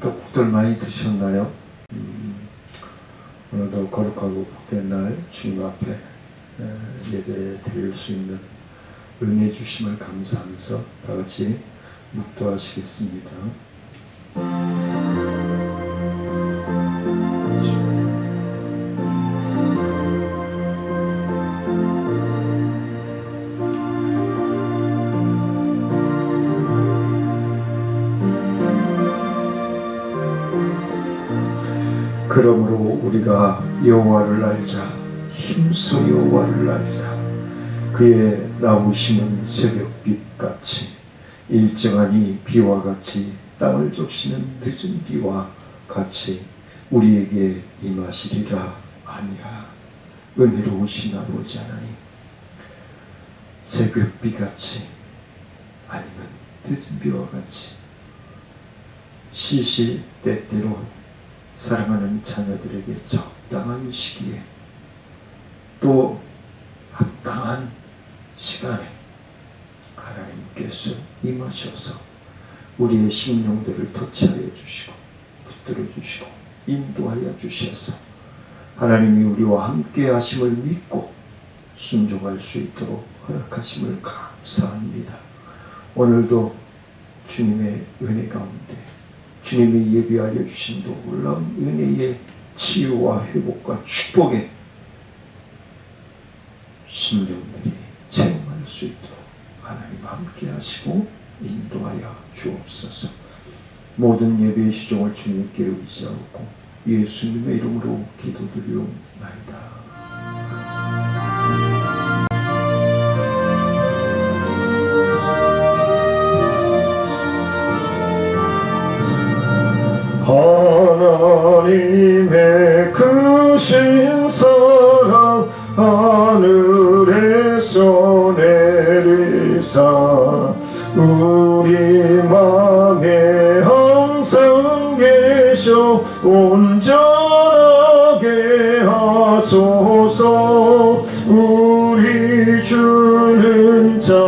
또 곡들 많이 들으셨나요? 오늘도 거룩하고 복된 날 주님 앞에 예배 드릴 수 있는 은혜 주심을 감사하면서 다 같이 묵도하시겠습니다. 그러므로 우리가 여호와를 알자, 힘써 여호와를 알자. 그의 나오심은 새벽빛같이 일정하니 비와 같이 땅을 적시는 늦은 비와 같이 우리에게 임하시리라. 아니라 은혜로우신 아버지 하나님, 새벽비같이 아니면 늦은 비와 같이 시시때때로 사랑하는 자녀들에게 적당한 시기에 또 합당한 시간에 하나님께서 임하셔서 우리의 심령들을 터치하여 주시고 붙들어 주시고 인도하여 주셔서 하나님이 우리와 함께 하심을 믿고 순종할 수 있도록 허락하심을 감사합니다. 오늘도 주님의 은혜 가운데 주님이 예비하여 주신 놀라운 은혜의 치유와 회복과 축복의 심령들이 체험할 수 있도록 하나님 함께 하시고 인도하여 주옵소서. 모든 예배의 시종을 주님께 의지하고 예수님의 이름으로 기도드리옵나이다. 하나님의 크신 사랑 하늘에서 내리사 우리 맘에 항상 계셔 온전하게 하소서. 우리 주는 자비하사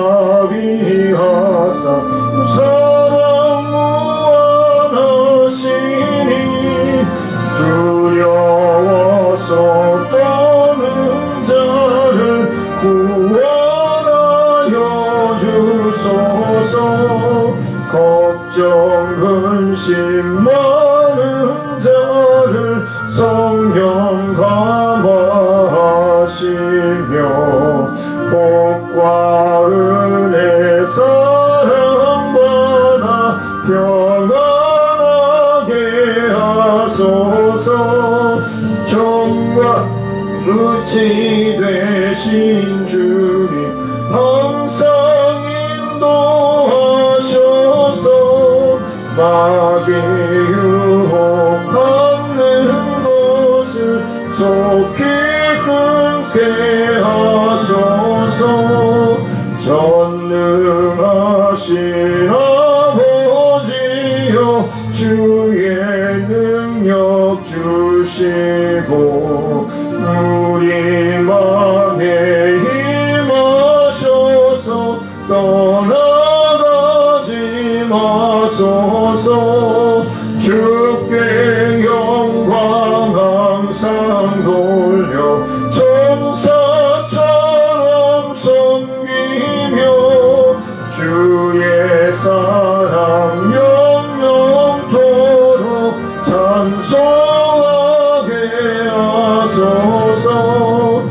사랑 무한하시니 두려워서 떠는 자를 구원하여 주소서. 걱정 근심 많은 자를 성령 감화하시며 복과 은혜 사랑받아 평안하게 하소서. 정과 끝이 되신 주님 항상 인도하셔서 마귀 유혹하는 것을 속히 끊게 하소서. 전능하신 아버지여 주의 능력 주시고 우리 맘에 힘하셔서 떠나가지 마소서. 주께 영광 항상 돌려 천사처럼 섬기며 주의 사랑 영영토록 찬송하게 하소서.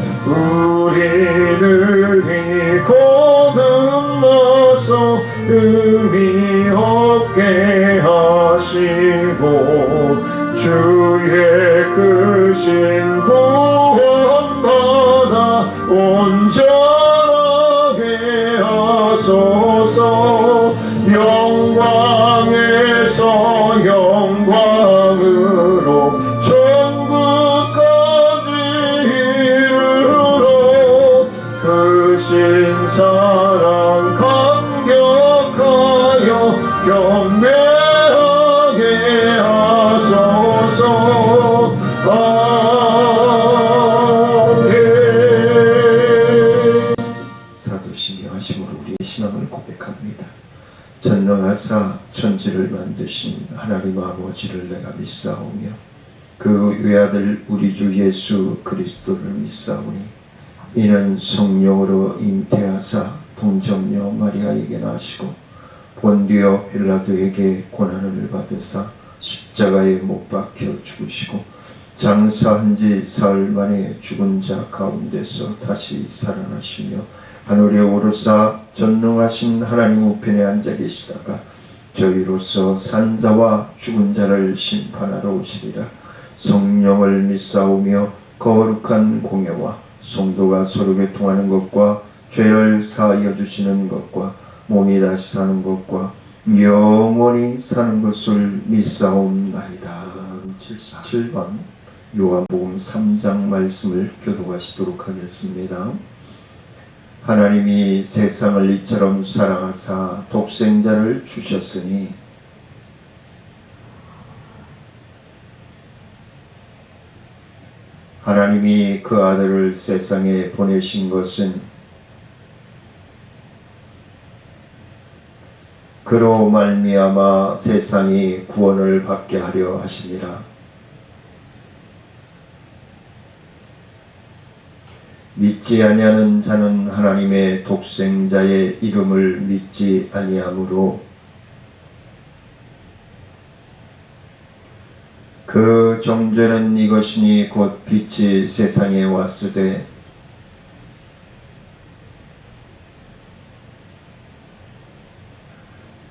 만드신 하나님 아버지를 내가 믿사오며 그 외아들 우리 주 예수 그리스도를 믿사오니 이는 성령으로 잉태하사 동정녀 마리아에게 나시고 본디오 빌라도에게 고난을 받으사 십자가에 못 박혀 죽으시고 장사한 지 사흘 만에 죽은 자 가운데서 다시 살아나시며 하늘에 오르사 전능하신 하나님 우편에 앉아 계시다가 저희로서 산자와 죽은 자를 심판하러 오시리라. 성령을 믿사오며 거룩한 공예와 성도가 서로 교통하는 것과 죄를 사하여 주시는 것과 몸이 다시 사는 것과 영원히 사는 것을 믿사옵나이다. 77번 요한복음 3장 말씀을 교독하시도록 하겠습니다. 하나님이 세상을 이처럼 사랑하사 독생자를 주셨으니 하나님이 그 아들을 세상에 보내신 것은 그로 말미암아 세상이 구원을 받게 하려 하심이라. 믿지 아니하는 자는 하나님의 독생자의 이름을 믿지 아니하므로 그 정죄는 이것이니 곧 빛이 세상에 왔으되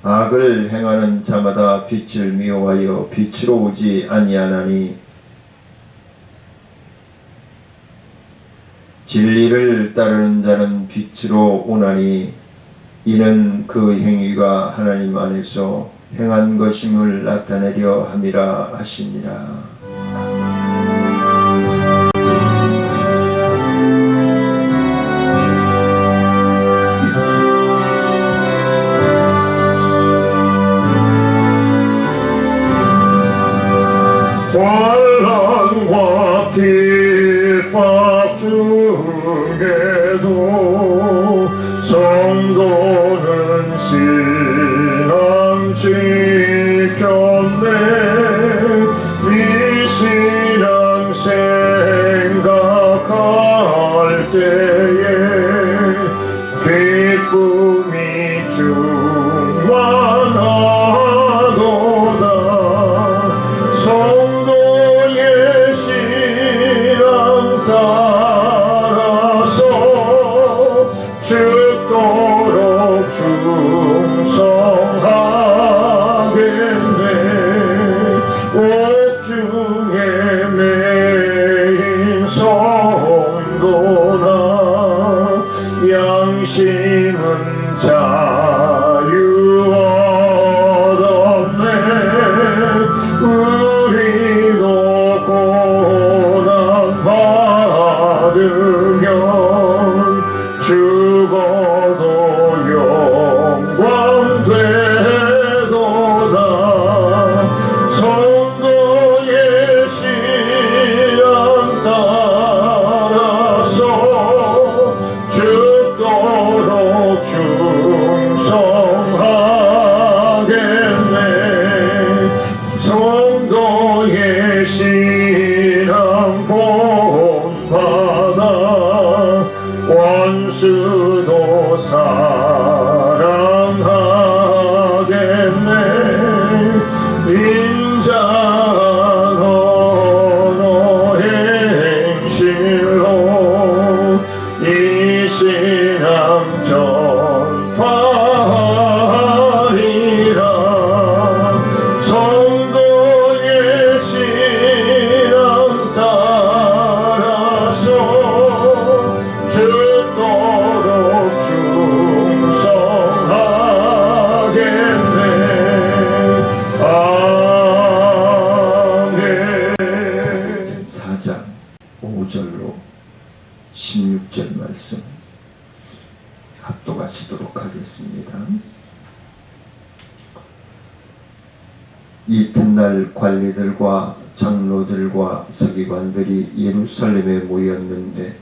악을 행하는 자마다 빛을 미워하여 빛으로 오지 아니하나니 진리를 따르는 자는 빛으로 오나니 이는 그 행위가 하나님 안에서 행한 것임을 나타내려 함이라 하시니라. 환난과 핍박 중에도 성도는 신앙 지켰네. 이 신앙 생각할 때에 기쁨이 충만하도다. 죽도록 충성하겠네. 옥중에 매인 성도나 양심은 자유 얻었네. 우리도 고난 받으면 죽어도 영광 되도다. 성도의 신앙 따라서 죽도록 충성하겠네. 성도의 신앙 본받아 원수도 사랑하겠네. 인자한 언어 행실로 이 신앙 전파하리라. 성도의 신앙 따라서 죽도록 충성하겠네. 아멘. 4장 5절로 16절 말씀 합독하시도록 하겠습니다. 이튿날 관리들과 장로들과 서기관들이 예루살렘에 모였는데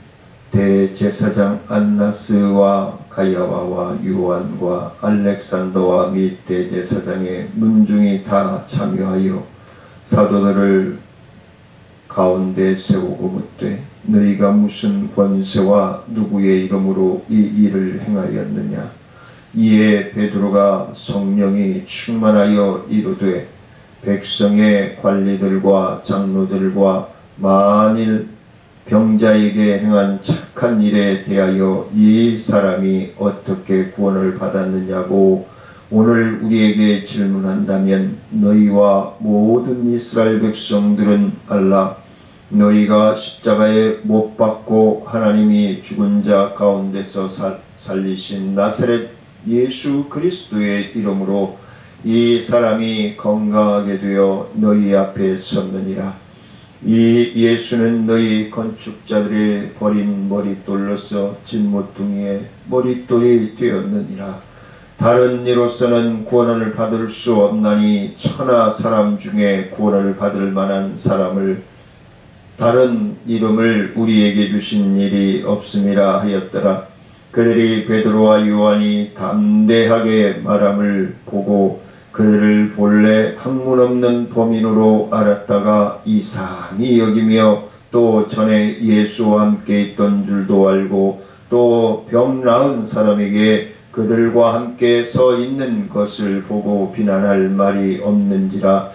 대제사장 안나스와 가야바와 요한과 알렉산더와 및 대제사장의 문중이 다 참여하여 사도들을 가운데 세우고 묻되 너희가 무슨 권세와 누구의 이름으로 이 일을 행하였느냐. 이에 베드로가 성령이 충만하여 이르되 백성의 관리들과 장로들과 만일 병자에게 행한 착한 일에 대하여 이 사람이 어떻게 구원을 받았느냐고 오늘 우리에게 질문한다면 너희와 모든 이스라엘 백성들은 알라. 너희가 십자가에 못 박고 하나님이 죽은 자 가운데서 살리신 나사렛 예수 그리스도의 이름으로 이 사람이 건강하게 되어 너희 앞에 섰느니라. 이 예수는 너희 건축자들의 버린 머릿돌로서 진모퉁이의 머릿돌이 되었느니라. 다른 이로서는 구원을 받을 수 없나니 천하 사람 중에 구원을 받을 만한 사람을 다른 이름을 우리에게 주신 일이 없음이라 하였더라. 그들이 베드로와 요한이 담대하게 말함을 보고 그들을 본래 학문 없는 범인으로 알았다가 이상히 여기며 또 전에 예수와 함께 있던 줄도 알고 또 병 나은 사람에게 그들과 함께 서 있는 것을 보고 비난할 말이 없는지라.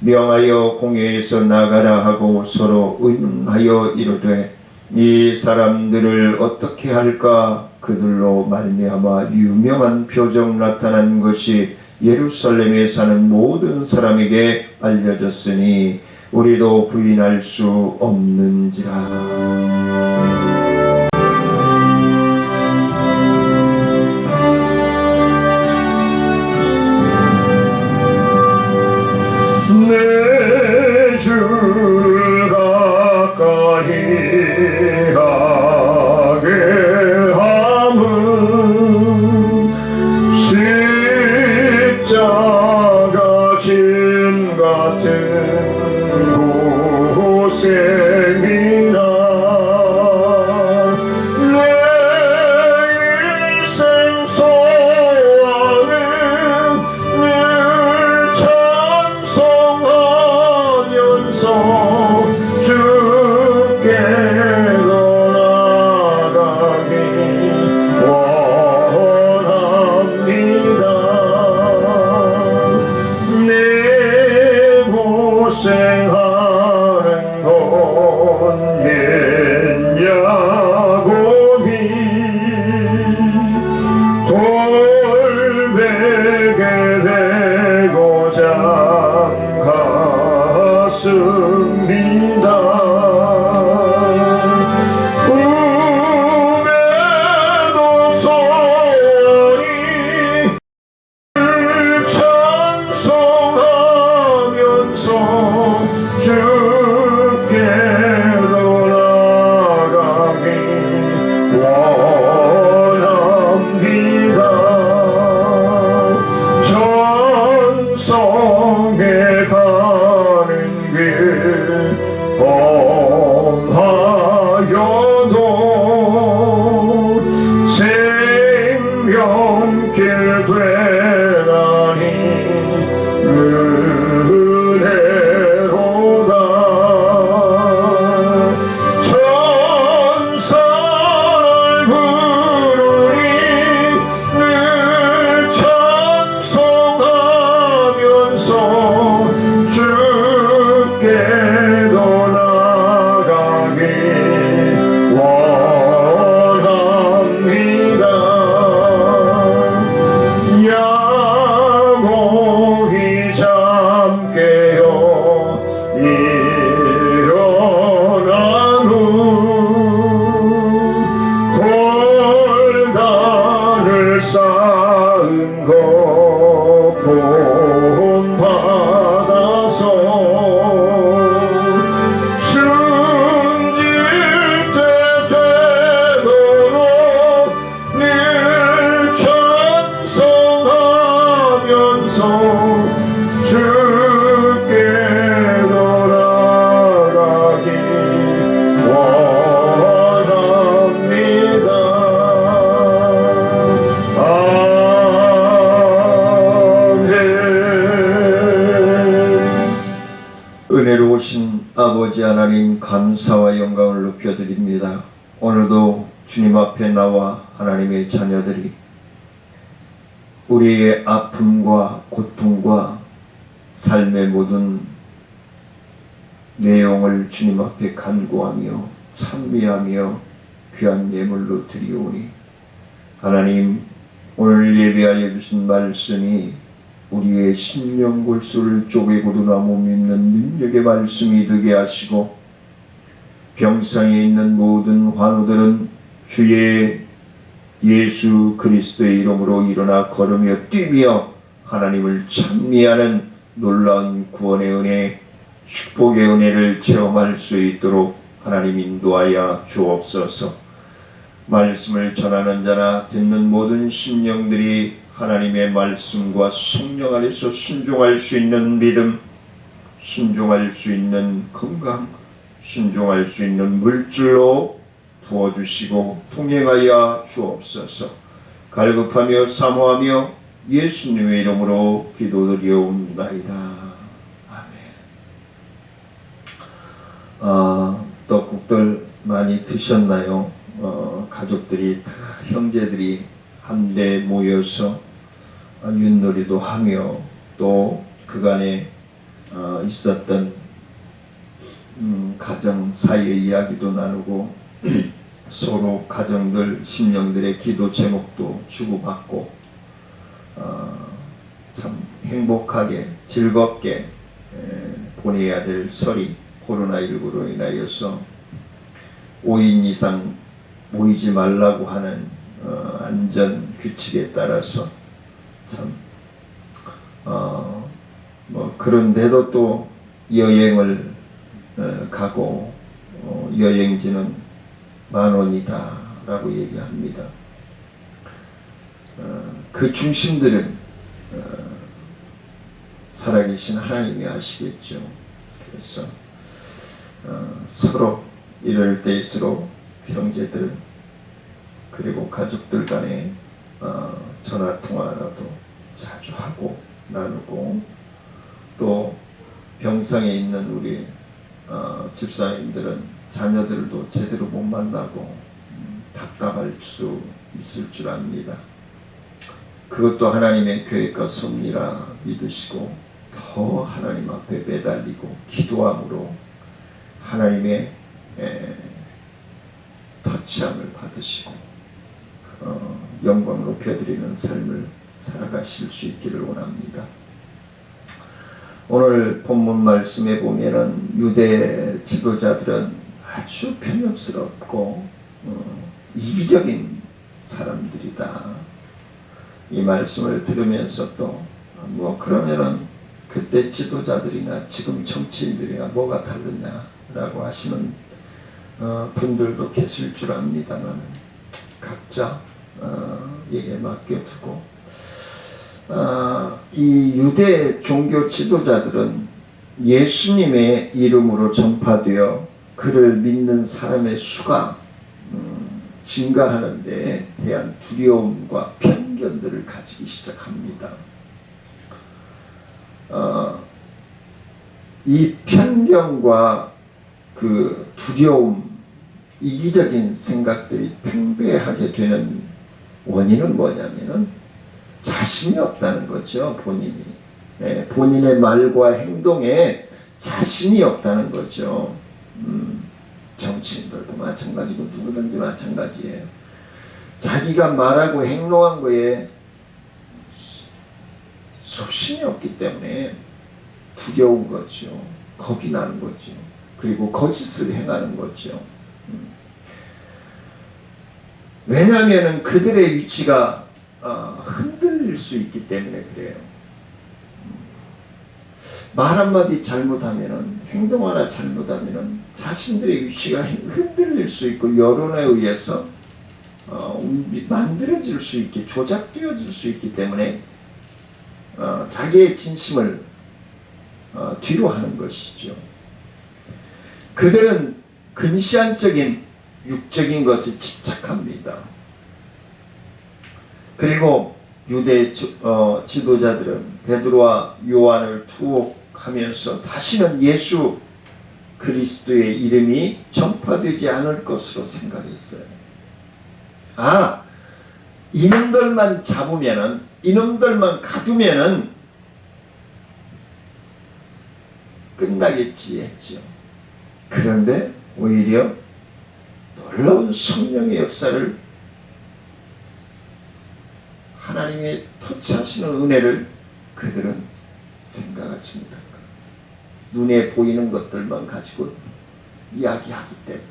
명하여 공회에서 나가라 하고 서로 의논하여 이르되 이 사람들을 어떻게 할까. 그들로 말미암아 유명한 표적 나타난 것이 예루살렘에 사는 모든 사람에게 알려졌으니 우리도 부인할 수 없는지라. 내 주 가까이 하게 함은 십자가 짐 같은 고생이나 내 일생 소원은 늘 찬송하면서 주께 감사와 영광을 높여드립니다. 오늘도 주님 앞에 나와 하나님의 자녀들이 우리의 아픔과 고통과 삶의 모든 내용을 주님 앞에 간구하며 찬미하며 귀한 예물로 드리오니 하나님, 오늘 예배하여 주신 말씀이 우리의 심령 골수를 쪼개고도 나무 믿는 능력의 말씀이 되게 하시고 병상에 있는 모든 환우들은 주의 예수 그리스도의 이름으로 일어나 걸으며 뛰며 하나님을 찬미하는 놀라운 구원의 은혜, 축복의 은혜를 체험할 수 있도록 하나님 인도하여 주옵소서. 말씀을 전하는 자나 듣는 모든 심령들이 하나님의 말씀과 성령 안에서 순종할 수 있는 믿음, 순종할 수 있는 건강, 순종할 수 있는 물질로 부어주시고 통행하여 주옵소서. 갈급하며 사모하며 예수님의 이름으로 기도드리옵나이다. 아멘. 떡국들 많이 드셨나요? 가족들이 다 형제들이 한데 모여서 윷놀이도 하며 또 그간에 있었던 가정 사이의 이야기도 나누고 서로 가정들 심령들의 기도 제목도 주고받고 참 행복하게 즐겁게 보내야 될 설이 코로나19로 인하여서 5인 이상 모이지 말라고 하는 안전 규칙에 따라서 참 그런데도 또 여행을 가고 여행지는 10,000원이다 라고 얘기합니다. 그 중심들은 살아계신 하나님이 아시겠죠. 그래서 서로 이럴 때일수록 형제들 그리고 가족들 간에 전화통화라도 자주 하고 나누고 또 병상에 있는 우리 집사님들은 자녀들도 제대로 못 만나고 답답할 수 있을 줄 압니다. 그것도 하나님의 계획과 섭리라 믿으시고 더 하나님 앞에 매달리고 기도함으로 하나님의 터치함을 받으시고 영광 높여드리는 삶을 살아가실 수 있기를 원합니다. 오늘 본문 말씀에 보면은 유대 지도자들은 아주 편협스럽고 이기적인 사람들이다. 이 말씀을 들으면서 또 그러면은 그때 지도자들이나 지금 정치인들이나 뭐가 다르냐라고 하시는 분들도 계실 줄 압니다만 각자 에게 맡겨두고 이 유대 종교 지도자들은 예수님의 이름으로 전파되어 그를 믿는 사람의 수가 증가하는 데 대한 두려움과 편견들을 가지기 시작합니다. 이 편견과 그 두려움, 이기적인 생각들이 팽배하게 되는 원인은 뭐냐면은 자신이 없다는 거죠. 본인이 본인의 말과 행동에 자신이 없다는 거죠. 정치인들도 마찬가지고 누구든지 마찬가지예요. 자기가 말하고 행동한 거에 소신이 없기 때문에 두려운 거죠. 겁이 나는 거죠. 그리고 거짓을 행하는 거죠. 왜냐하면 그들의 위치가 흔들릴 수 있기 때문에 그래요. 말 한마디 잘못하면 행동 하나 잘못하면 자신들의 위치가 흔들릴 수 있고 여론에 의해서 만들어질 수 있게 조작되어질 수 있기 때문에 자기의 진심을 뒤로 하는 것이죠. 그들은 근시안적인 육적인 것에 집착합니다. 그리고 유대 지도자들은 베드로와 요한을 투옥하면서 다시는 예수 그리스도의 이름이 전파되지 않을 것으로 생각했어요. 아, 이놈들만 잡으면은, 이놈들만 가두면은 끝나겠지 했죠. 그런데 오히려 놀라운 성령의 역사를, 하나님의 터치하시는 은혜를 그들은 생각하지 못한 거예요. 눈에 보이는 것들만 가지고 이야기하기 때문에.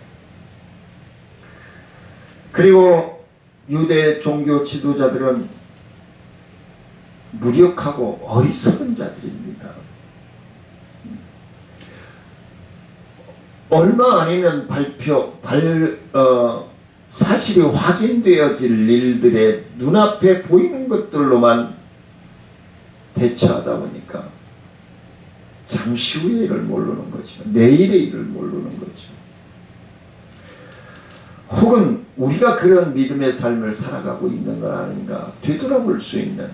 그리고 유대 종교 지도자들은 무력하고 어리석은 자들입니다. 얼마 아니면 사실이 확인되어질 일들의 눈앞에 보이는 것들로만 대처하다 보니까 잠시 후의 일을 모르는 거죠. 내일의 일을 모르는 거죠. 혹은 우리가 그런 믿음의 삶을 살아가고 있는 건 아닌가 되돌아볼 수 있는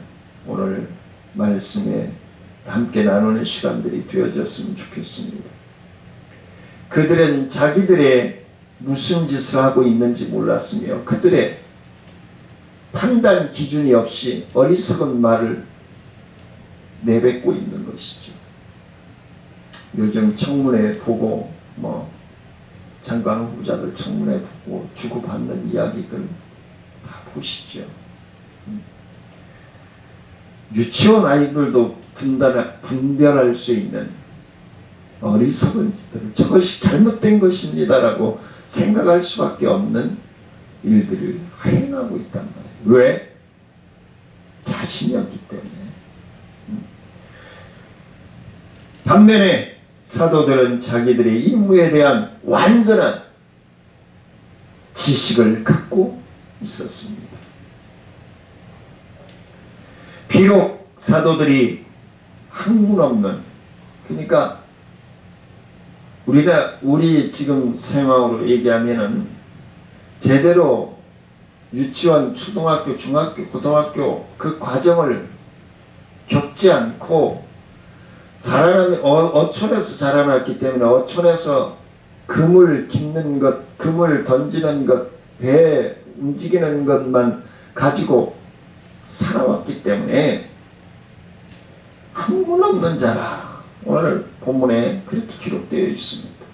오늘 말씀에 함께 나누는 시간들이 되어졌으면 좋겠습니다. 그들은 자기들의 무슨 짓을 하고 있는지 몰랐으며 그들의 판단 기준이 없이 어리석은 말을 내뱉고 있는 것이죠. 요즘 청문회 보고 장관 후보자들 청문회 보고 주고받는 이야기들 다 보시죠. 유치원 아이들도 분별할 수 있는 어리석은 짓들을 저것이 잘못된 것입니다라고 생각할 수밖에 없는 일들을 행하고 있단 말이에요. 왜? 자신이 없기 때문에. 반면에 사도들은 자기들의 임무에 대한 완전한 지식을 갖고 있었습니다. 비록 사도들이 학문 없는, 그러니까 우리 지금 생활로 얘기하면은 제대로 유치원, 초등학교, 중학교, 고등학교 그 과정을 겪지 않고 어촌에서 자라났기 때문에 어촌에서 그물 깃는 것, 그물 던지는 것, 배 움직이는 것만 가지고 살아왔기 때문에 학문 없는 자라. 오늘 본문에 그렇게 기록되어 있습니다.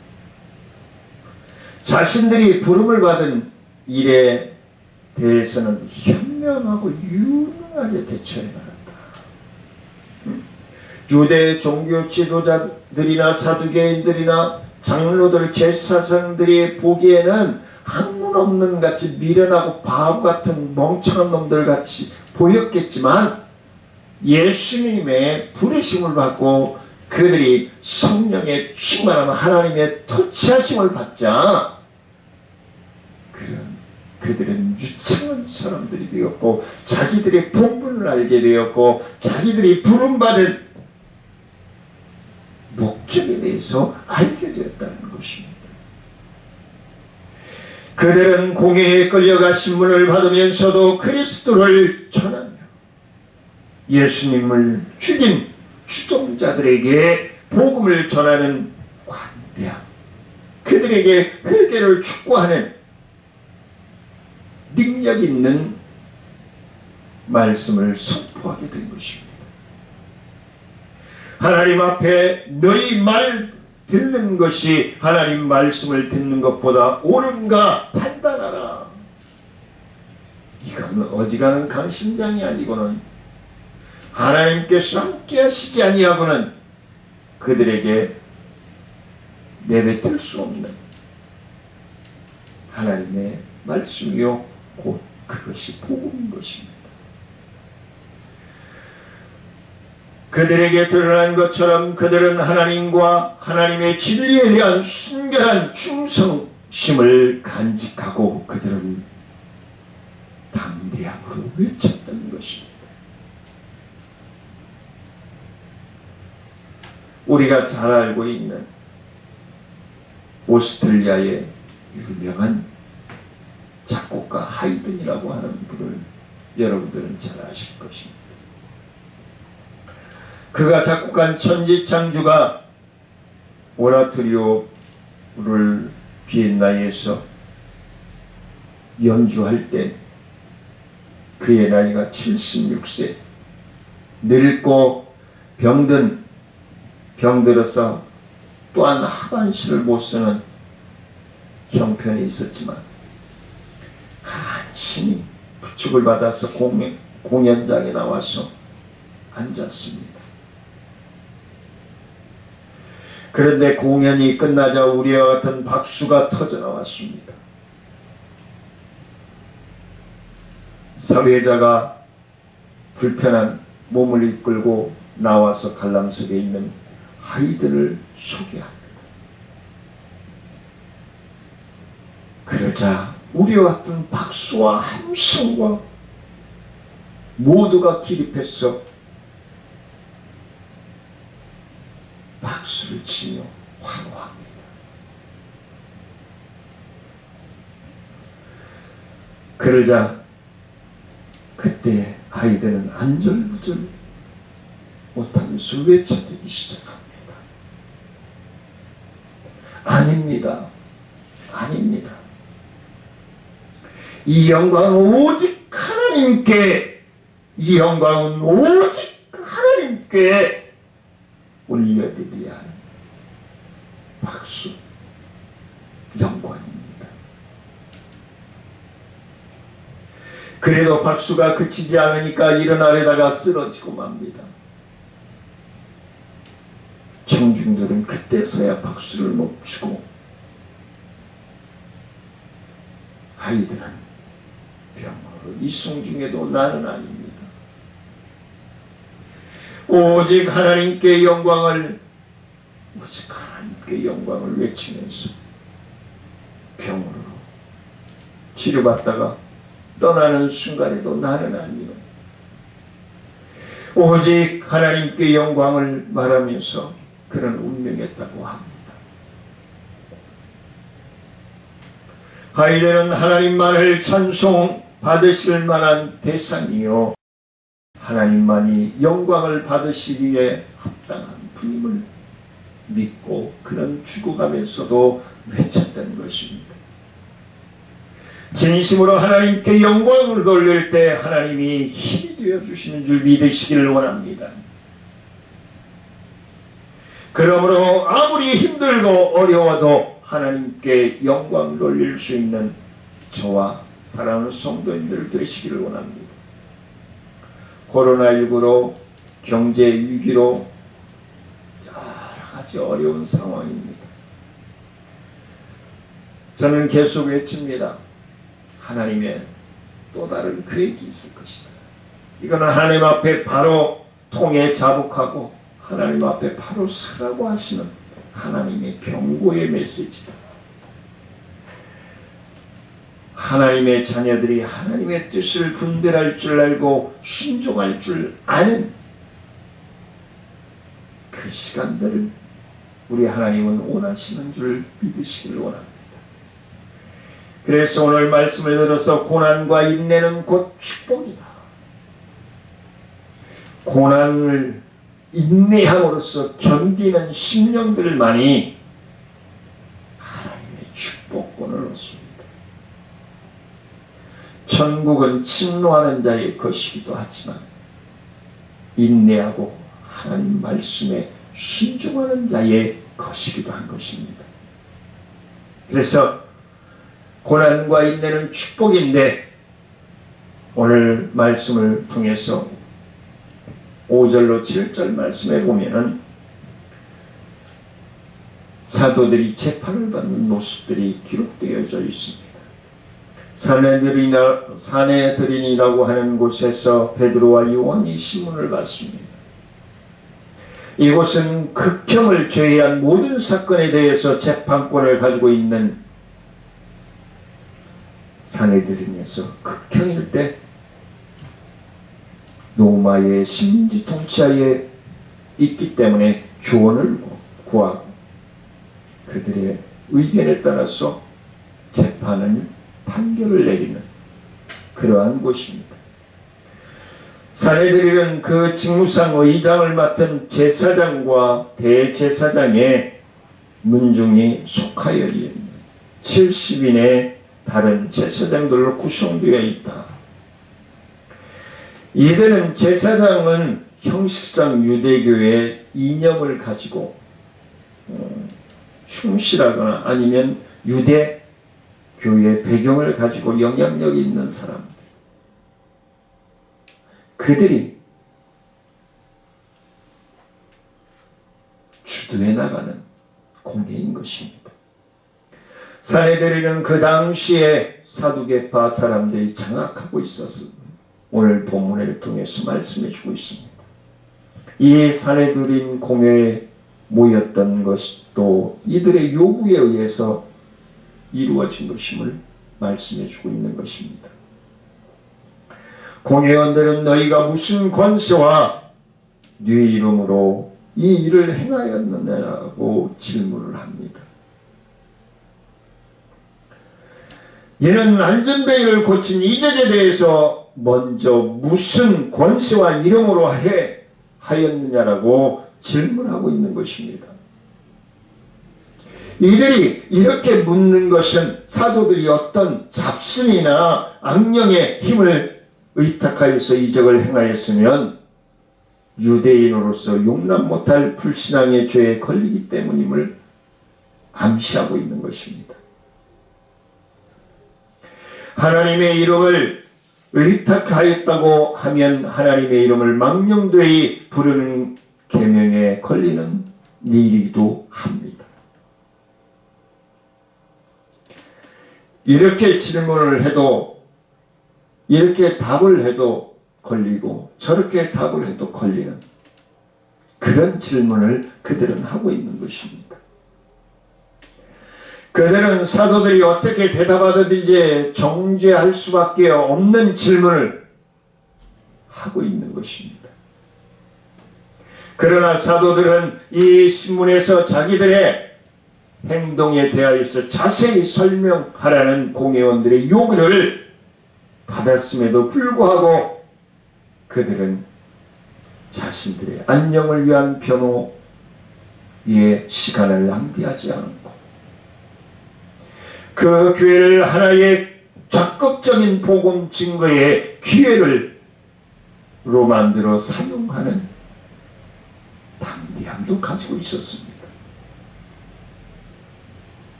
자신들이 부름을 받은 일에 대해서는 현명하고 유능하게 대처해 나갔다. 유대 종교 지도자들이나 사두개인들이나 장로들, 제사장들이 보기에는 학문 없는 같이 미련하고 바보 같은 멍청한 놈들 같이 보였겠지만 예수님의 부르심을 받고 그들이 성령의 충만함, 하나님의 터치하심을 받자 그들은 유창한 사람들이 되었고 자기들의 본분을 알게 되었고 자기들이 부름받은 목적에 대해서 알게 되었다는 것입니다. 그들은 공회에 끌려가 신문을 받으면서도 그리스도를 전하며 예수님을 죽인 주동자들에게 복음을 전하는 관대함, 그들에게 회개를 촉구하는 능력 있는 말씀을 선포하게 된 것입니다. 하나님 앞에 너희 말 듣는 것이 하나님 말씀을 듣는 것보다 옳은가 판단하라. 이건 어지간한 강심장이 아니고는 하나님께서 함께 하시지 아니하고는 그들에게 내뱉을 수 없는 하나님의 말씀이요 곧 그것이 복음인 것입니다. 그들에게 드러난 것처럼 그들은 하나님과 하나님의 진리에 대한 순결한 충성심을 간직하고 그들은 담대함으로 외쳤다는 것입니다. 우리가 잘 알고 있는 오스트리아의 유명한 작곡가 하이든이라고 하는 분을 여러분들은 잘 아실 것입니다. 그가 작곡한 천지창조가 오라토리오 비엔나에서 연주할 때 그의 나이가 76세, 늙고 병들어서 또한 하반신을 못 쓰는 형편이 있었지만 간신히 부축을 받아서 공연장에 나와서 앉았습니다. 그런데 공연이 끝나자 우리와 같은 박수가 터져 나왔습니다. 사회자가 불편한 몸을 이끌고 나와서 관람석에 있는 하이든을 소개합니다. 그러자 우리와 같은 박수와 함성과 모두가 기립해서 박수를 치며 환호합니다. 그러자 그때 하이든은 안절부절 못하면서 외쳐대기 시작합니다. 아닙니다. 아닙니다. 이 영광은 오직 하나님께, 이 영광은 오직 하나님께 올려드려야 하는 박수, 영광입니다. 그래도 박수가 그치지 않으니까 일어나려다가 쓰러지고 맙니다. 청중들은 그때서야 박수를 멈추고 하이든은 병으로 이송 중에도 나는 아닙니다. 오직 하나님께 영광을 외치면서 병으로 치료받다가 떠나는 순간에도 나는 아니요, 오직 하나님께 영광을 말하면서 그는 운명했다고 합니다. 하이든은 하나님만을 찬송 받으실 만한 대상이요, 하나님만이 영광을 받으시기에 합당한 분임을 믿고 그는 죽어가면서도 외쳤던 것입니다. 진심으로 하나님께 영광을 돌릴 때 하나님이 힘이 되어주시는 줄 믿으시기를 원합니다. 그러므로 아무리 힘들고 어려워도 하나님께 영광을 돌릴 수 있는 저와 사랑하는 성도님들 되시기를 원합니다. 코로나19로 경제 위기로 여러 가지 어려운 상황입니다. 저는 계속 외칩니다. 하나님의 또 다른 계획이 있을 것이다. 이거는 하나님 앞에 바로 통해 자복하고 하나님 앞에 바로 서라고 하시는 하나님의 경고의 메시지다. 하나님의 자녀들이 하나님의 뜻을 분별할 줄 알고 순종할 줄 아는 그 시간들을 우리 하나님은 원하시는 줄 믿으시기를 원합니다. 그래서 오늘 말씀을 들어서 고난과 인내는 곧 축복이다. 고난을 인내함으로써 견디는 심령들만이 하나님의 축복권을 얻습니다. 천국은 침노하는 자의 것이기도 하지만 인내하고 하나님 말씀에 순종하는 자의 것이기도 한 것입니다. 그래서 고난과 인내는 축복인데 오늘 말씀을 통해서 5절로 7절 말씀에 보면은 사도들이 재판을 받는 모습들이 기록되어져 있습니다. 사내들인이라고 하는 곳에서 베드로와 요한이 신문을 받습니다. 이곳은 극형을 제외한 모든 사건에 대해서 재판권을 가지고 있는 사내들인에서 극형일 때 로마의 식민지 통치하에 있기 때문에 조언을 구하고 그들의 의견에 따라서 재판을 판결을 내리는 그러한 곳입니다. 사내들은 그 직무상 의장을 맡은 제사장과 대제사장의 문중이 속하여 있는 70인의 다른 제사장들로 구성되어 있다. 이들은 제사장은 형식상 유대교의 이념을 가지고 충실하거나 아니면 유대교의 배경을 가지고 영향력이 있는 사람들, 그들이 주도해 나가는 공회인 것입니다. 사내들이는 그 당시에 사두개파 사람들이 장악하고 있었습니다. 오늘 본문을 통해서 말씀해 주고 있습니다. 이 사내들인 공회에 모였던 것도 이들의 요구에 의해서 이루어진 것임을 말씀해 주고 있는 것입니다. 공회원들은 너희가 무슨 권세와 네 이름으로 이 일을 행하였느냐고 질문을 합니다. 이는 안전벨을 고친 이적에 대해서 먼저 무슨 권세와 이름으로 하였느냐라고 질문하고 있는 것입니다. 이들이 이렇게 묻는 것은 사도들이 어떤 잡신이나 악령의 힘을 의탁하여서 이적을 행하였으면 유대인으로서 용납 못할 불신앙의 죄에 걸리기 때문임을 암시하고 있는 것입니다. 하나님의 이름을 의탁하였다고 하면 하나님의 이름을 망령되이 부르는 계명에 걸리는 일이기도 합니다. 이렇게 질문을 해도, 이렇게 답을 해도 걸리고 저렇게 답을 해도 걸리는 그런 질문을 그들은 하고 있는 것입니다. 그들은 사도들이 어떻게 대답하든지 정죄할 수밖에 없는 질문을 하고 있는 것입니다. 그러나 사도들은 이 신문에서 자기들의 행동에 대하여서 자세히 설명하라는 공회원들의 요구를 받았음에도 불구하고 그들은 자신들의 안녕을 위한 변호의 시간을 낭비하지 않고 그 교회를 하나의 적극적인 복음 증거의 기회로 만들어 사용하는 담대함도 가지고 있었습니다.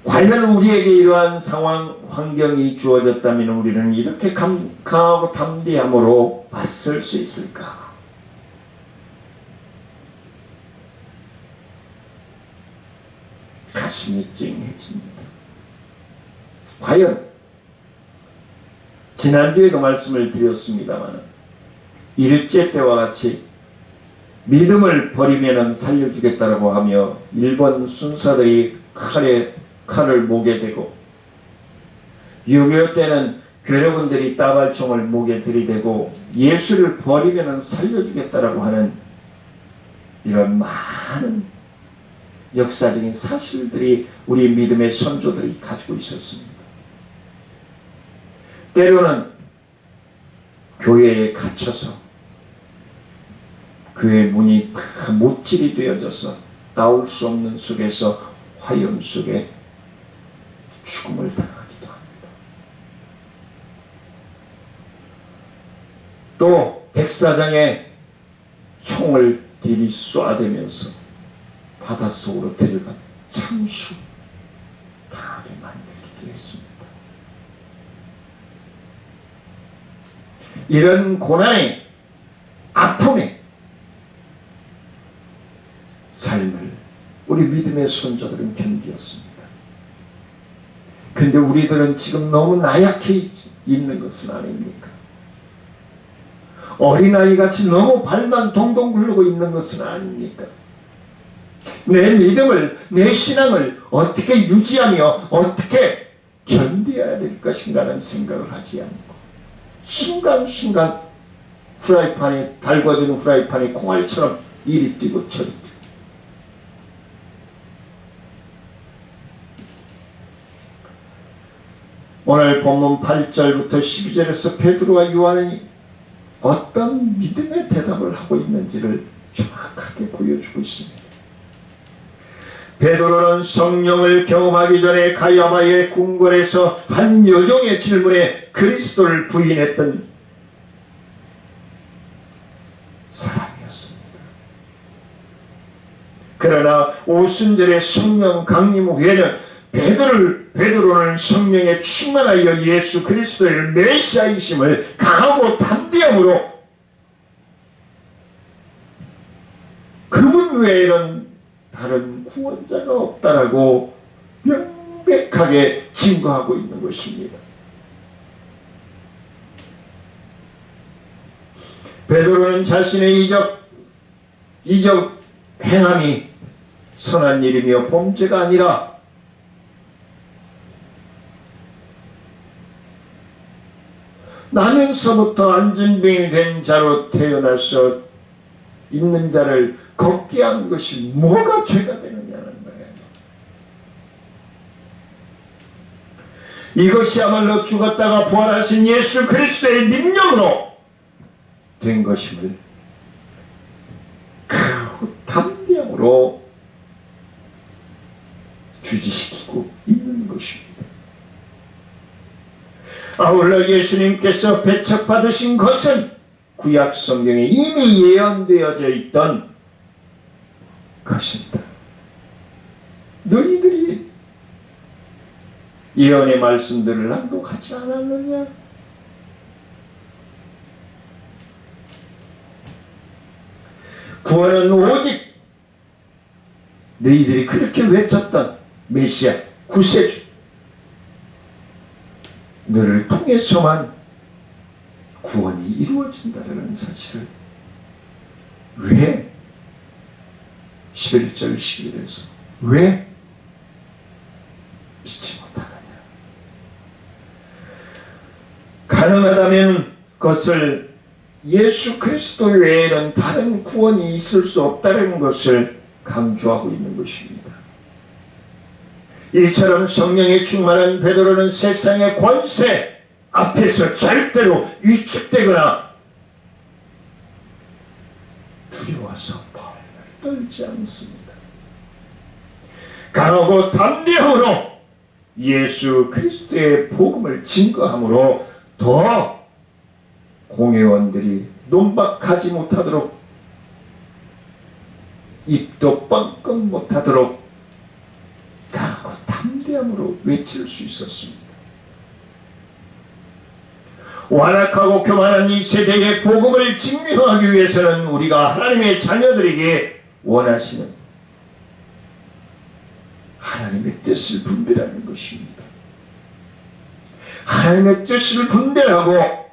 과연 우리에게 이러한 상황, 환경이 주어졌다면 우리는 이렇게 강하고 담대함으로 맞설 수 있을까? 가슴이 찡해집니다. 과연 지난주에도 말씀을 드렸습니다만 일제 때와 같이 믿음을 버리면 살려주겠다라고 하며 일본 순사들이 칼을 목에 대고 6.25 때는 괴뢰군들이 따발총을 목에 들이대고 예수를 버리면 살려주겠다라고 하는 이런 많은 역사적인 사실들이 우리 믿음의 선조들이 가지고 있었습니다. 때로는 교회에 갇혀서 교회 문이 다 못질이 되어져서 나올 수 없는 속에서 화염 속에 죽음을 당하기도 합니다. 또 백사장에 총을 들이 쏘아대면서 바닷속으로 들어가 참수 당하게 만들기도 했습니다. 이런 고난의 아픔의 삶을 우리 믿음의 선조들은 견디었습니다. 근데 우리들은 지금 너무 나약해 있는 것은 아닙니까? 어린아이같이 너무 발만 동동 굴르고 있는 것은 아닙니까? 내 믿음을, 내 신앙을 어떻게 유지하며 어떻게 견뎌야 될 것인가라는 생각을 하지 않고 순간순간 후라이팬에 달궈지는 후라이팬에 콩알처럼 이리 뛰고 저리 뛰고 오늘 본문 8절부터 12절에서 베드로와 요한이 어떤 믿음의 대답을 하고 있는지를 정확하게 보여주고 있습니다. 베드로는 성령을 경험하기 전에 가야바의 궁궐에서 한 여종의 질문에 그리스도를 부인했던 사람이었습니다. 그러나 오순절의 성령 강림 후에는 베드로는 성령에 충만하여 예수 그리스도의 메시아이심을 강하고 담대함으로 그분 외에는 다른 구원자가 없다라고 명백하게 증거하고 있는 것입니다. 베드로는 자신의 이적 행함이 선한 일이며 범죄가 아니라 나면서부터 안진병이 된 자로 태어나서 있는 자를 걷게 한 것이 뭐가 죄가 되느냐는 거예요. 이것이야말로 죽었다가 부활하신 예수 그리스도의 능력으로 된 것임을 그 담대함으로 주지시키고 있는 것입니다. 아울러 예수님께서 배척받으신 것은 구약 성경에 이미 예언되어져 있던 것입니다. 너희들이 예언의 말씀들을 낭독하지 않았느냐? 구원은 오직 너희들이 그렇게 외쳤던 메시아, 구세주 너를 통해서만 구원이 이루어진다는 사실을 왜 11절 12절에서 왜 믿지 못하느냐? 가능하다면 그것을 예수 그리스도 외에는 다른 구원이 있을 수 없다는 것을 강조하고 있는 것입니다. 이처럼 성령에 충만한 베드로는 세상의 권세 앞에서 절대로 위축되거나 두려워서 벌벌 떨지 않습니다. 강하고 담대함으로 예수 그리스도의 복음을 증거함으로 더 공회원들이 논박하지 못하도록 입도 뻥끗 못하도록 강하고 담대함으로 외칠 수 있었습니다. 완악하고 교만한 이 세대의 복음을 증명하기 위해서는 우리가 하나님의 자녀들에게 원하시는 하나님의 뜻을 분별하는 것입니다. 하나님의 뜻을 분별하고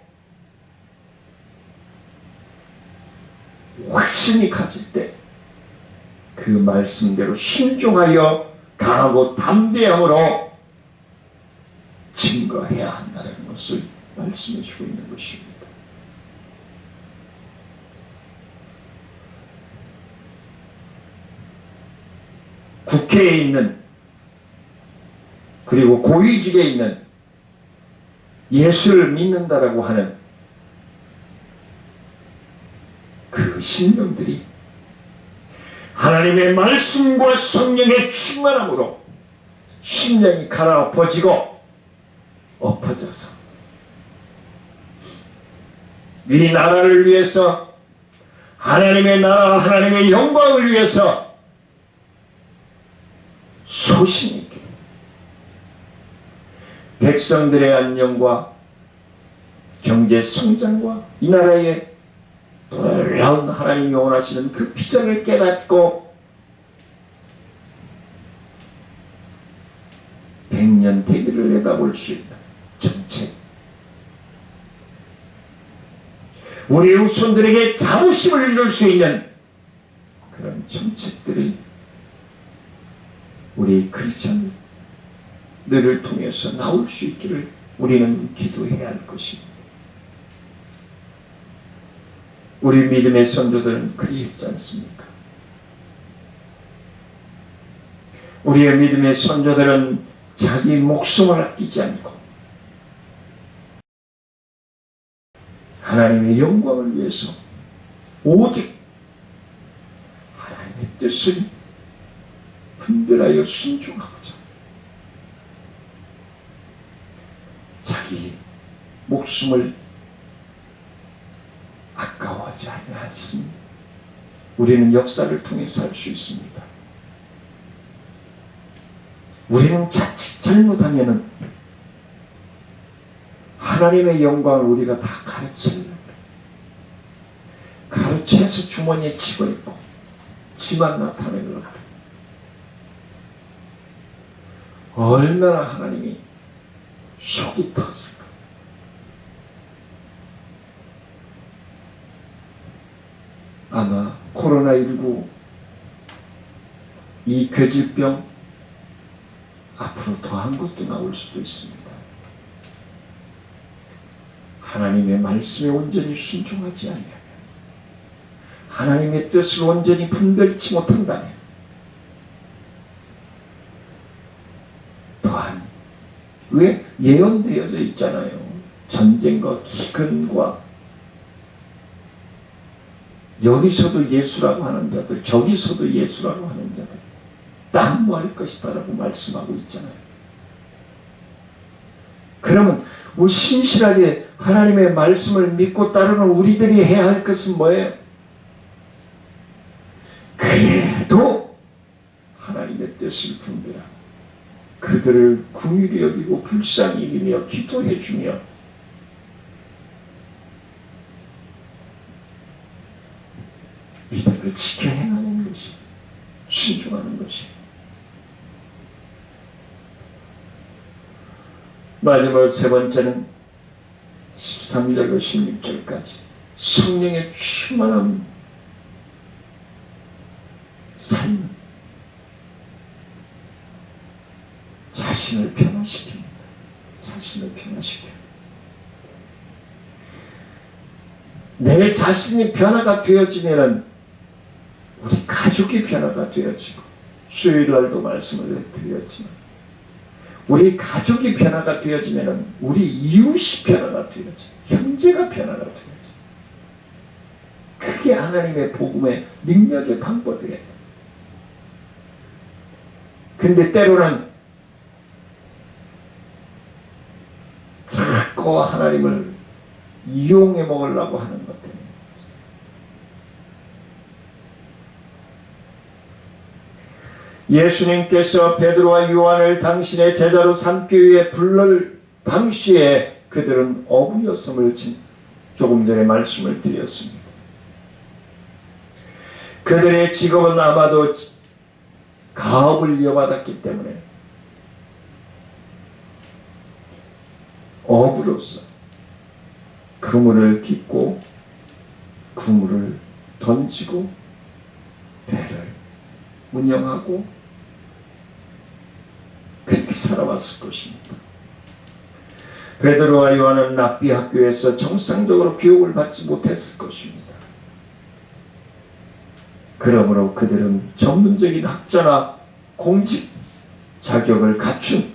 확신이 가질 때 그 말씀대로 순종하여 강하고 담대함으로 증거해야 한다는 것을 말씀해 주고 있는 것입니다. 국회에 있는 그리고 고위직에 있는 예수를 믿는다라고 하는 그 신령들이 하나님의 말씀과 성령의 충만함으로 심령이 가라엎어지고 엎어져서 이 나라를 위해서 하나님의 나라 하나님의 영광을 위해서 소신 있게 백성들의 안녕과 경제 성장과 이 나라의 놀라운 하나님이 원하시는 그 비전을 깨닫고 100년 대기를 내다볼 수 있는 정책, 우리 후손들에게 자부심을 줄 수 있는 그런 정책들이 우리 크리스천들을 통해서 나올 수 있기를 우리는 기도해야 할 것입니다. 우리 믿음의 선조들은 그리했지 않습니까? 우리의 믿음의 선조들은 자기 목숨을 아끼지 않고 하나님의 영광을 위해서 오직 뜻을 분별하여 순종하고자 자기 목숨을 아까워하지 아니하시니 우리는 역사를 통해서 알 수 있습니다. 우리는 자칫 잘못하면은 하나님의 영광을 우리가 다 가르쳐서 주머니에 집어입고 지만 나타내려고 그래. 얼마나 하나님이 속이 터질까. 아마 코로나19 이 괴질병 앞으로 더한 것도 나올 수도 있습니다. 하나님의 말씀에 온전히 순종하지 아니하면, 하나님의 뜻을 온전히 분별치 못한다면, 또한 왜 예언되어져 있잖아요. 전쟁과 기근과 여기서도 예수라고 하는 자들, 저기서도 예수라고 하는 자들 난무할 것이다 라고 말씀하고 있잖아요. 그러면 우리 신실하게 하나님의 말씀을 믿고 따르는 우리들이 해야 할 것은 뭐예요? 그래도 하나님의 뜻을 분별하고 그들을 긍휼히 여기고 불쌍히 여기며 기도해 주며 믿음을 지켜 행하는 것이, 순종하는 것이. 마지막 세 번째는 13절과 16절까지 성령의 충만한 삶은 자신을 변화시킵니다. 자신을 변화시켜요. 내 자신이 변화가 되어지면은 우리 가족이 변화가 되어지고, 수요일날도 말씀을 드렸지만 우리 가족이 변화가 되어지면은 우리 이웃이 변화가 되어져, 형제가 변화가 되어져. 그게 하나님의 복음의 능력의 방법이에요. 근데 때로는 자꾸 하나님을 이용해 먹으려고 하는 것 때문에 예수님께서 베드로와 요한을 당신의 제자로 삼기 위해 부를 당시에 그들은 어부였음을 조금 전에 말씀을 드렸습니다. 그들의 직업은 아마도 가업을 이어받았기 때문에 어부로서 그물을 깃고 그물을 던지고 배를 운영하고 그렇게 살아왔을 것입니다. 베드로와 요한은 랍비 학교에서 정상적으로 교육을 받지 못했을 것입니다. 그러므로 그들은 전문적인 학자나 공직 자격을 갖춘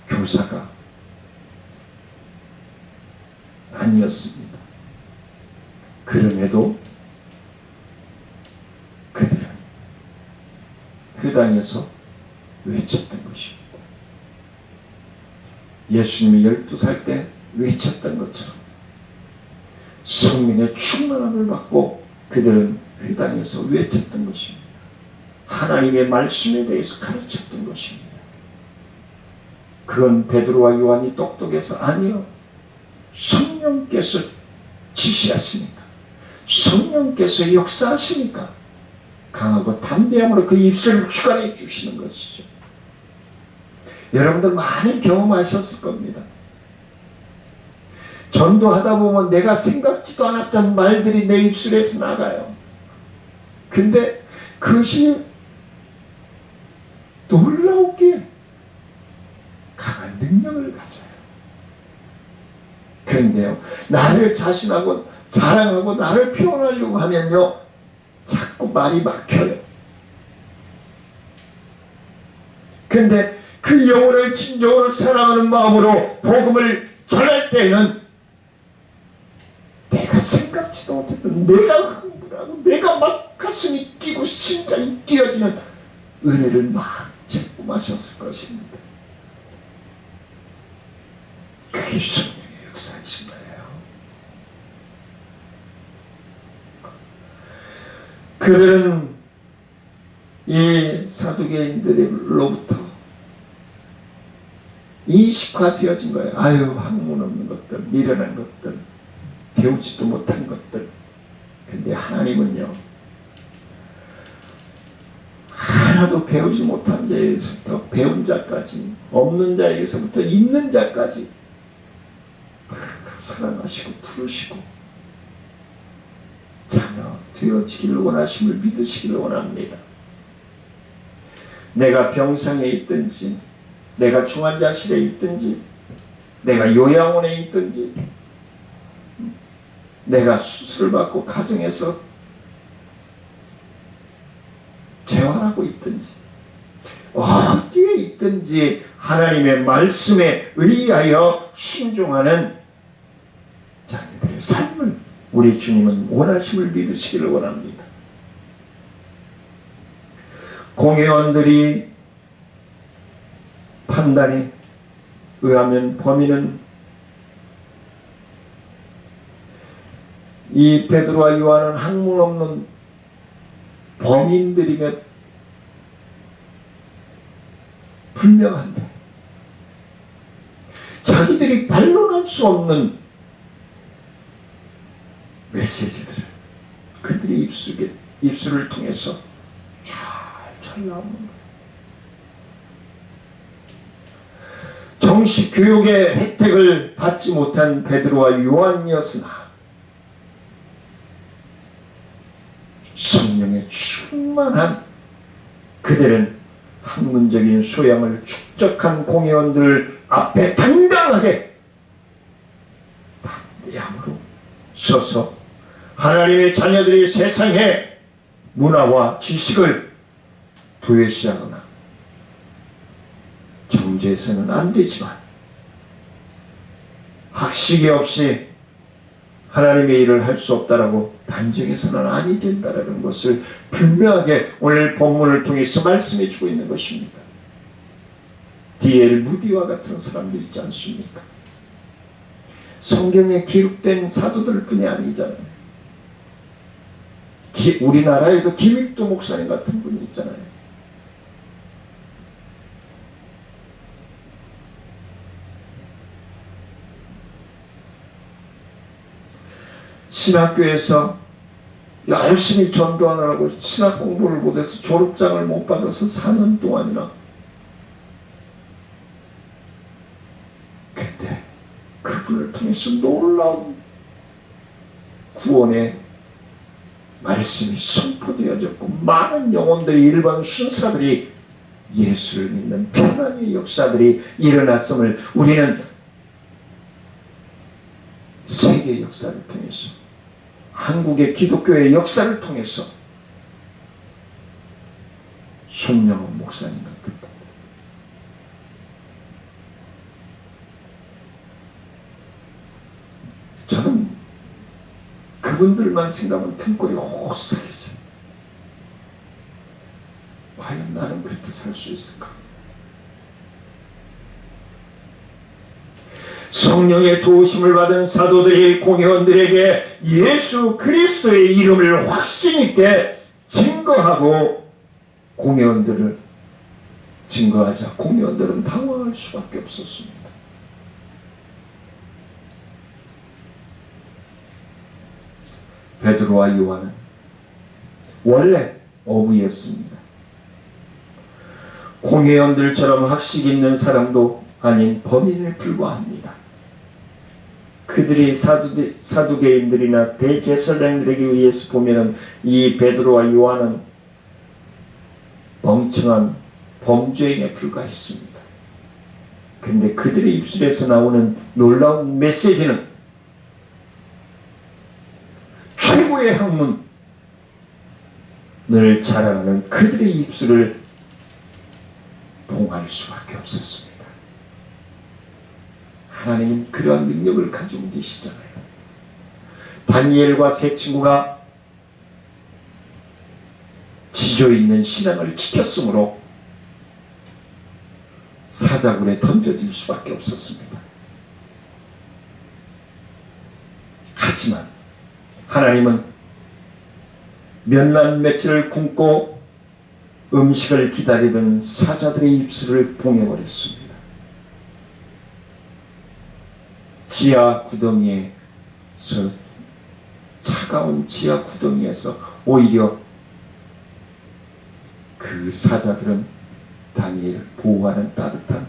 교사가 아니었습니다. 그럼에도 그들은 회당에서 외쳤던 것입니다. 예수님이 12살 때 외쳤던 것처럼 성령의 충만함을 받고 그들은 회당에서 외쳤던 것입니다. 하나님의 말씀에 대해서 가르쳤던 것입니다. 그건 베드로와 요한이 똑똑해서 아니요. 성령께서 지시하시니까, 성령께서 역사하시니까 강하고 담대함으로 그 입술을 주관해 주시는 것이죠. 여러분들 많이 경험하셨을 겁니다. 전도하다 보면 내가 생각지도 않았던 말들이 내 입술에서 나가요. 근데 그것이 놀라우게 강한 능력을 가져요. 그런데요, 나를 자신하고 자랑하고 나를 표현하려고 하면요, 자꾸 말이 막혀요. 근데 그 영혼을 진정으로 사랑하는 마음으로 복음을 전할 때는 내가 생각지도 못했던, 내가 흥분하고 내가 막 가슴이 뛰고 심장이 뛰어지는 은혜를 막 체험하셨을 것입니다. 그게 성령의 역사이신 거예요. 그들은 이 사두개인들로부터 인식화되어진 거예요. 아유, 학문 없는 것들, 미련한 것들, 배우지도 못한 것들. 근데 하나님은요, 하나도 배우지 못한 자에서부터 배운 자까지, 없는 자에게서부터 있는 자까지 사랑하시고 부르시고 자녀 되어지기를 원하심을 믿으시기를 원합니다. 내가 병상에 있든지, 내가 중환자실에 있든지, 내가 요양원에 있든지, 내가 수술을 받고 가정에서 재활하고 있든지, 어디에 있든지 하나님의 말씀에 의하여 순종하는 자녀들의 삶을 우리 주님은 원하심을 믿으시기를 원합니다. 공회원들이 판단에 의하면 범인은 이 베드로와 요한은 학문 없는 범인들이며 분명한데 자기들이 반론할 수 없는 메시지들을 그들의 입술을 통해서 잘 나오는 거예요. 정식 교육의 혜택을 받지 못한 베드로와 요한이었으나 성령에 충만한 그들은 학문적인 소양을 축적한 공회원들 앞에 당당하게 담대함으로 서서 하나님의 자녀들이 세상의 문화와 지식을 도외시하거나 정죄해서는 안 되지만 학식이 없이 하나님의 일을 할 수 없다라고 단정해서는 아니 된다라는 것을 분명하게 오늘 본문을 통해서 말씀해 주고 있는 것입니다. D.L. 무디와 같은 사람들 있지 않습니까? 성경에 기록된 사도들 뿐이 아니잖아요. 우리나라에도 김익도 목사님 같은 분이 있잖아요. 신학교에서 열심히 전도하느라고 신학 공부를 못해서 졸업장을 못 받아서 4년 동안이나. 그때 그분을 통해서 놀라운 구원의 말씀이 선포되어졌고 많은 영혼들이, 일반 순사들이 예수를 믿는 평안의 역사들이 일어났음을 우리는 세계 역사를 통해서, 한국의 기독교의 역사를 통해서 손영원 목사님 같은 분, 저는 그분들만 생각하면 등골이 오싹해져. 과연 나는 그렇게 살 수 있을까? 성령의 도우심을 받은 사도들이 공회원들에게 예수 그리스도의 이름을 확신 있게 증거하고 공회원들을 증거하자 공회원들은 당황할 수밖에 없었습니다. 베드로와 요한은 원래 어부였습니다. 공회원들처럼 학식 있는 사람도 아닌 범인에 불과합니다. 그들이 사두개인들이나 대제사장들에게 의해서 보면은 이 베드로와 요한은 멍청한 범죄인에 불과했습니다. 근데 그들의 입술에서 나오는 놀라운 메시지는 최고의 학문을 자랑하는 그들의 입술을 봉할 수밖에 없었습니다. 하나님은 그러한 능력을 가지고 계시잖아요. 다니엘과 세 친구가 구조 있는 신앙을 지켰으므로 사자굴에 던져질 수밖에 없었습니다. 하지만 하나님은 몇 날 며칠을 굶고 음식을 기다리던 사자들의 입술을 봉해버렸습니다. 지하 구덩이에서, 차가운 지하 구덩이에서 오히려 그 사자들은 다니엘을 보호하는 따뜻한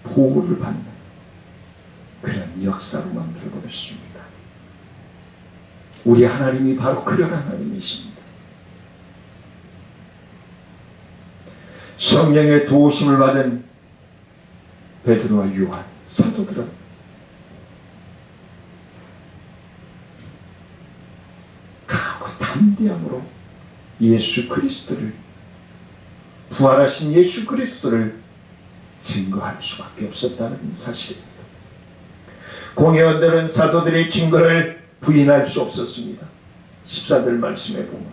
보호를 받는 그런 역사로 만들어버렸습니다. 우리 하나님이 바로 그런 하나님이십니다. 성령의 도우심을 받은 베드로와 요한 사도들은 강하고 담대함으로 예수 그리스도를, 부활하신 예수 그리스도를 증거할 수밖에 없었다는 사실입니다. 공회원들은 사도들의 증거를 부인할 수 없었습니다. 14절 말씀해 보면,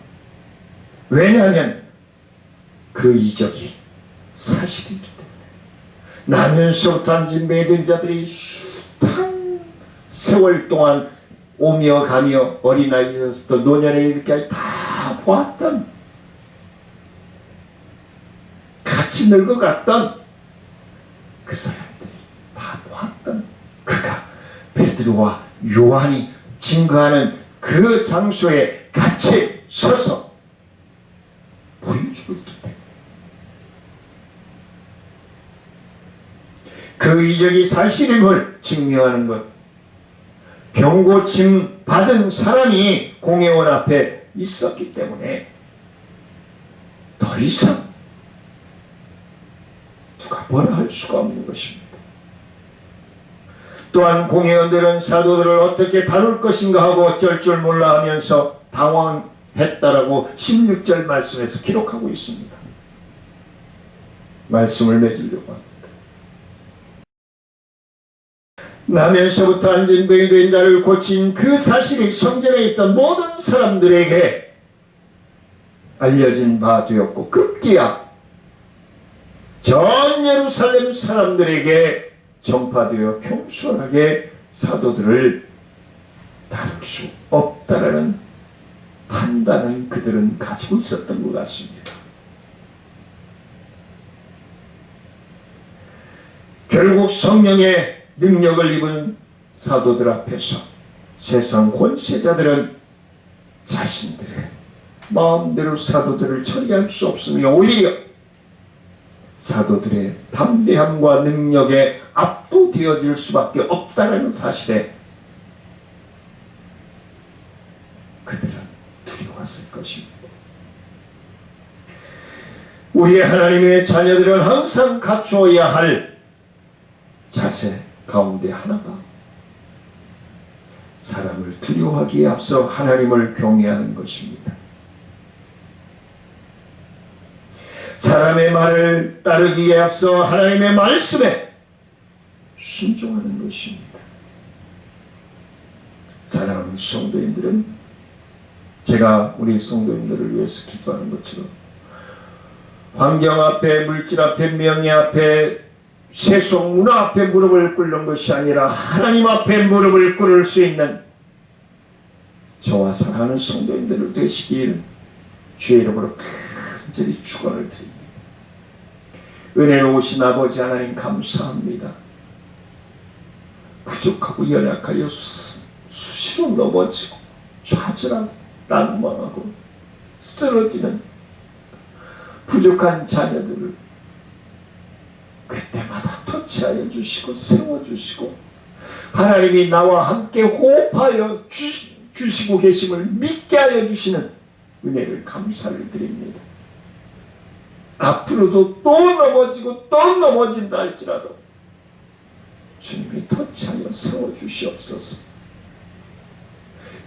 왜냐하면 그 이적이 사실이기 때문에. 나면서부터 앉은 모든 자들이 숱한 세월 동안 오며 가며 어린아이에서부터 노년에 이르기까지 다 보았던, 같이 늙어갔던 그 사람들이 다 보았던 그가 베드로와 요한이 증거하는 그 장소에 같이 서서 보여주고 있기 때문에 그 이적이 사실임을 증명하는 것, 병고침 받은 사람이 공회원 앞에 있었기 때문에 더 이상 누가 뭐라 할 수가 없는 것입니다. 또한 공회원들은 사도들을 어떻게 다룰 것인가 하고 어쩔 줄 몰라 하면서 당황했다라고 16절 말씀에서 기록하고 있습니다. 말씀을 맺으려고 합니다. 나면서부터 앉은 병이 된 자를 고친 그 사실이 성전에 있던 모든 사람들에게 알려진 바 되었고, 급기야 전 예루살렘 사람들에게 전파되어 겸손하게 사도들을 다룰 수 없다라는 판단은 그들은 가지고 있었던 것 같습니다. 결국 성령의 능력을 입은 사도들 앞에서 세상 권세자들은 자신들의 마음대로 사도들을 처리할 수 없으며 오히려 사도들의 담대함과 능력에 압도되어질 수밖에 없다는 사실에 그들은 두려웠을 것입니다. 우리의 하나님의 자녀들은 항상 갖추어야 할 자세 가운데 하나가 사람을 두려워하기에 앞서 하나님을 경외하는 것입니다. 사람의 말을 따르기에 앞서 하나님의 말씀에 순종하는 것입니다. 사랑하는 성도님들은, 제가 우리 성도님들을 위해서 기도하는 것처럼 환경 앞에, 물질 앞에, 명예 앞에, 세속 문화 앞에 무릎을 꿇는 것이 아니라 하나님 앞에 무릎을 꿇을 수 있는 저와 사랑하는 성도님들을 되시길 주의 이름으로 간절히 축원을 드립니다. 은혜로우신 아버지 하나님 감사합니다. 부족하고 연약하여 수시로 넘어지고 좌절하고 난망하고 쓰러지는 부족한 자녀들을 그때마다 터치하여 주시고 세워주시고 하나님이 나와 함께 호흡하여 주시고 계심을 믿게 하여 주시는 은혜를 감사를 드립니다. 앞으로도 또 넘어지고 또 넘어진다 할지라도 주님이 터치하여 세워주시옵소서.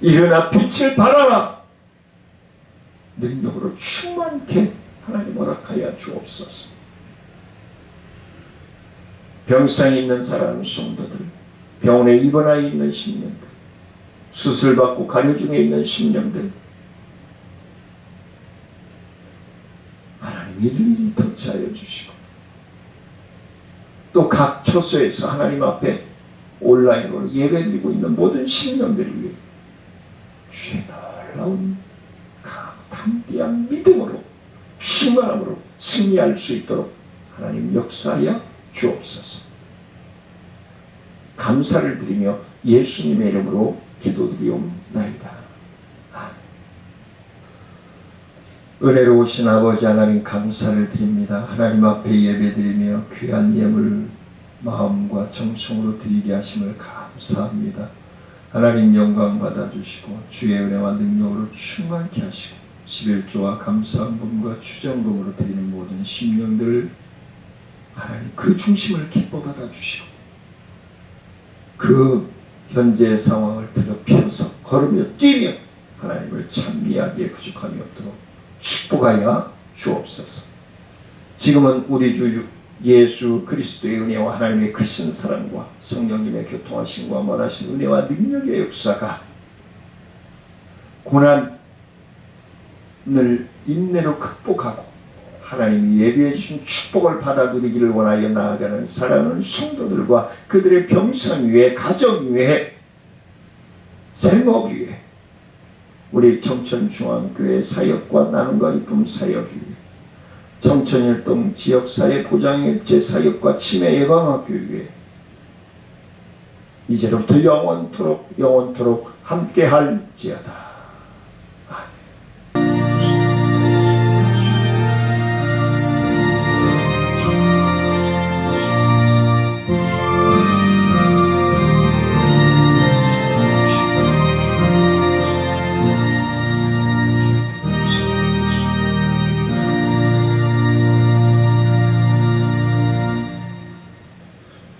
일어나 빛을 발하라. 능력으로 충만케 하나님 허락하여 주옵소서. 병상에 있는 사랑하는 성도들, 병원에 입원하여 있는 신령들, 수술받고 가려 중에 있는 심령들 하나님 일일이 터치하여 주시고 또 각 처소에서 하나님 앞에 온라인으로 예배드리고 있는 모든 심령들을 위해 주의 놀라운 담대한 믿음으로 충만함으로 승리할 수 있도록 하나님 역사하여 주옵소서. 감사를 드리며 예수님의 이름으로 기도드리옵나이다. 아멘. 은혜로우신 아버지 하나님 감사를 드립니다. 하나님 앞에 예배드리며 귀한 예물 마음과 정성으로 드리게 하심을 감사합니다. 하나님 영광 받아주시고 주의 은혜와 능력으로 충만케 하시고 11조와 감사함금과 추정금으로 드리는 모든 심령들을 하나님 그 중심을 기뻐 받아주시고 그 현재의 상황을 더럽혀서 걸으며 뛰며 하나님을 찬미하기에 부족함이 없도록 축복하여 주옵소서. 지금은 우리 주 예수 그리스도의 은혜와 하나님의 크신 사랑과 성령님의 교통하심과 원하신 은혜와 능력의 역사가 고난을 인내로 극복하고 하나님이 예비해 주신 축복을 받아 누리기를 원하여 나아가는 사랑하는 성도들과 그들의 병상 위에 가정 위에 생업 위에 우리 청천중앙교회 사역과 나눔과 기쁨 사역 위에 청천일동 지역사회 보장협체 사역과 치매 예방학교 위에 이제로부터 영원토록 함께할지어다.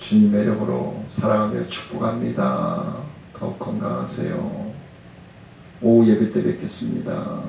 주님의 이름으로 사랑하며 축복합니다. 더욱 건강하세요. 오후 예배 때 뵙겠습니다.